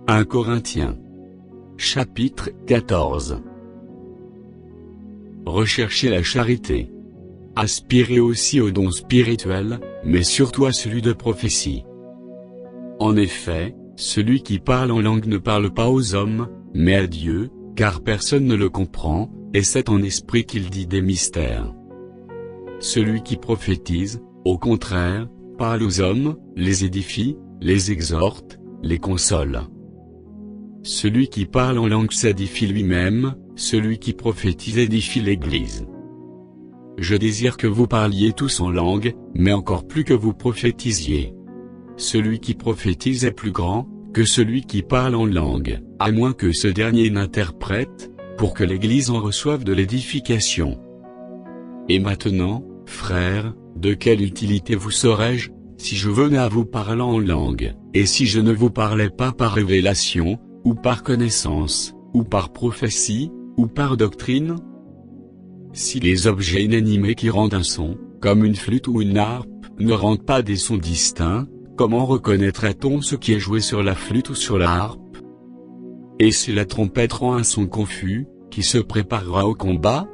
1 Corinthiens. Chapitre 14. Recherchez la charité. Aspirez aussi aux dons spirituels, mais surtout à celui de prophétie. En effet, celui qui parle en langue ne parle pas aux hommes, mais à Dieu, car personne ne le comprend, et c'est en esprit qu'il dit des mystères. Celui qui prophétise, au contraire, parle aux hommes, les édifie, les exhorte, les console. Celui qui parle en langue s'édifie lui-même, celui qui prophétise édifie l'Église. Je désire que vous parliez tous en langue, mais encore plus que vous prophétisiez. Celui qui prophétise est plus grand que celui qui parle en langue, à moins que ce dernier n'interprète, pour que l'Église en reçoive de l'édification. Et maintenant, frères, de quelle utilité vous serais-je, si je venais à vous parler en langue, et si je ne vous parlais pas par révélation, ou par connaissance, ou par prophétie, ou par doctrine? Si les objets inanimés qui rendent un son, comme une flûte ou une harpe, ne rendent pas des sons distincts, comment reconnaîtrait-on ce qui est joué sur la flûte ou sur la harpe? Et si la trompette rend un son confus, qui se préparera au combat?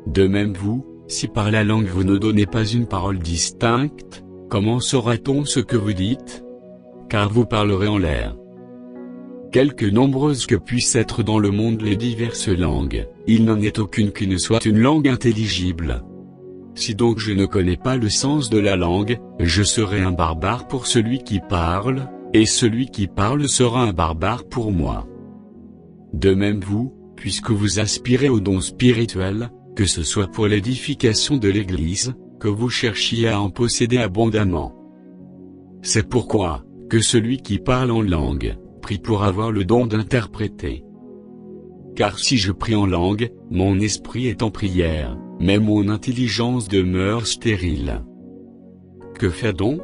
De même vous, si par la langue vous ne donnez pas une parole distincte, comment saura-t-on ce que vous dites? Car vous parlerez en l'air. Quelque nombreuses que puissent être dans le monde les diverses langues, il n'en est aucune qui ne soit une langue intelligible. Si donc je ne connais pas le sens de la langue, je serai un barbare pour celui qui parle, et celui qui parle sera un barbare pour moi. De même vous, puisque vous aspirez aux dons spirituels, que ce soit pour l'édification de l'Église, que vous cherchiez à en posséder abondamment. C'est pourquoi, que celui qui parle en langue, prie pour avoir le don d'interpréter. Car si je prie en langue, mon esprit est en prière, mais mon intelligence demeure stérile. Que faire donc?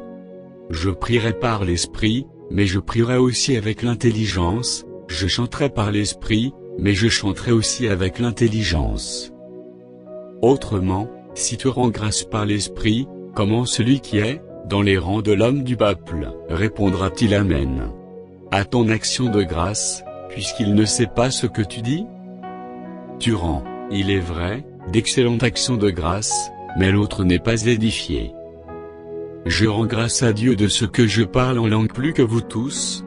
Je prierai par l'esprit, mais je prierai aussi avec l'intelligence, je chanterai par l'esprit, mais je chanterai aussi avec l'intelligence. Autrement, si tu rends grâce par l'esprit, comment celui qui est, dans les rangs de l'homme du peuple, répondra-t-il Amen à ton action de grâce, puisqu'il ne sait pas ce que tu dis? Tu rends, il est vrai, d'excellentes actions de grâce, mais l'autre n'est pas édifié. Je rends grâce à Dieu de ce que je parle en langue plus que vous tous.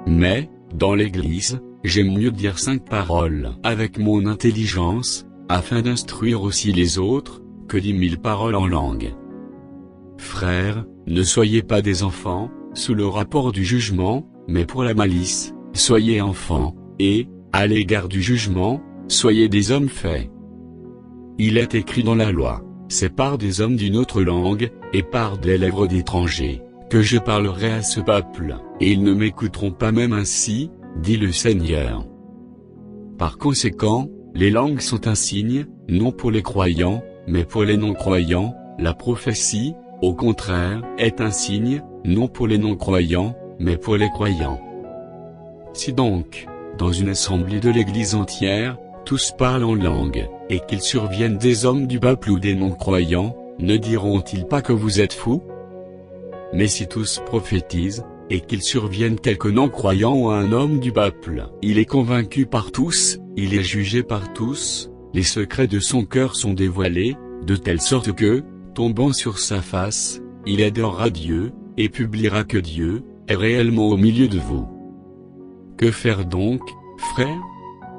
Mais, dans l'Église, j'aime mieux dire 5 paroles avec mon intelligence, afin d'instruire aussi les autres, que 10 000 paroles en langue. Frères, ne soyez pas des enfants, sous le rapport du jugement, mais pour la malice, soyez enfants, et, à l'égard du jugement, soyez des hommes faits. Il est écrit dans la loi, c'est par des hommes d'une autre langue, et par des lèvres d'étrangers, que je parlerai à ce peuple, et ils ne m'écouteront pas même ainsi, dit le Seigneur. Par conséquent, les langues sont un signe, non pour les croyants, mais pour les non-croyants, la prophétie, au contraire, est un signe, non pour les non-croyants, mais pour les croyants. Si donc, dans une assemblée de l'Église entière, tous parlent en langue, et qu'il survienne des hommes du peuple ou des non-croyants, ne diront-ils pas que vous êtes fous? Mais si tous prophétisent, et qu'il survienne quelque non-croyant ou un homme du peuple, il est convaincu par tous, il est jugé par tous, les secrets de son cœur sont dévoilés, de telle sorte que, tombant sur sa face, il adorera Dieu, et publiera que Dieu est réellement au milieu de vous. Que faire donc, frères?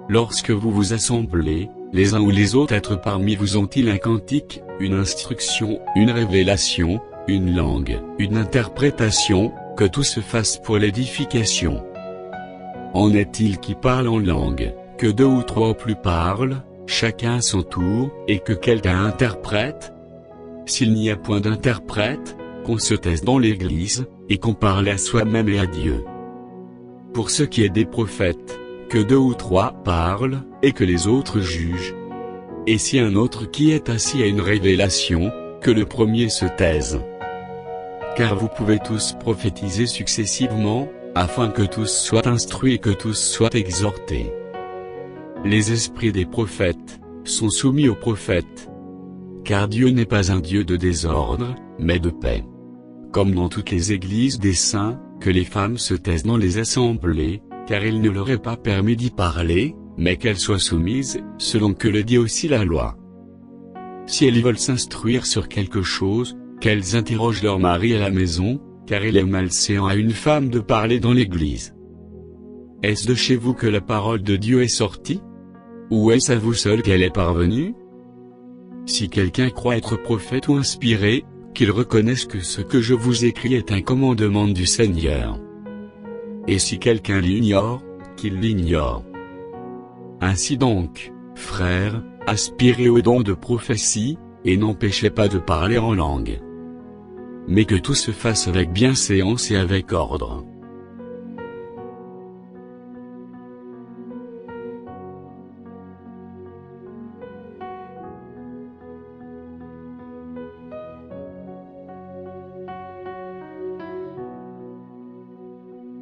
Lorsque vous vous assemblez, les uns ou les autres êtres parmi vous ont-ils un cantique, une instruction, une révélation, une langue, une interprétation, que tout se fasse pour l'édification? En est-il qui parle en langue, que 2 ou 3 ou plus parlent, chacun à son tour, et que quelqu'un interprète? S'il n'y a point d'interprète, qu'on se taise dans l'Église, et qu'on parle à soi-même et à Dieu. Pour ce qui est des prophètes, que 2 ou 3 parlent, et que les autres jugent. Et si un autre qui est assis a une révélation, que le premier se taise. Car vous pouvez tous prophétiser successivement, afin que tous soient instruits et que tous soient exhortés. Les esprits des prophètes sont soumis aux prophètes. Car Dieu n'est pas un Dieu de désordre, mais de paix. Comme dans toutes les églises des saints, que les femmes se taisent dans les assemblées, car il ne leur est pas permis d'y parler, mais qu'elles soient soumises, selon que le dit aussi la loi. Si elles veulent s'instruire sur quelque chose, qu'elles interrogent leur mari à la maison, car il est malséant à une femme de parler dans l'église. Est-ce de chez vous que la parole de Dieu est sortie? Ou est-ce à vous seul qu'elle est parvenue? Si quelqu'un croit être prophète ou inspiré, qu'il reconnaisse que ce que je vous écris est un commandement du Seigneur. Et si quelqu'un l'ignore, qu'il l'ignore. Ainsi donc, frères, aspirez au don de prophétie, et n'empêchez pas de parler en langue. Mais que tout se fasse avec bienséance et avec ordre.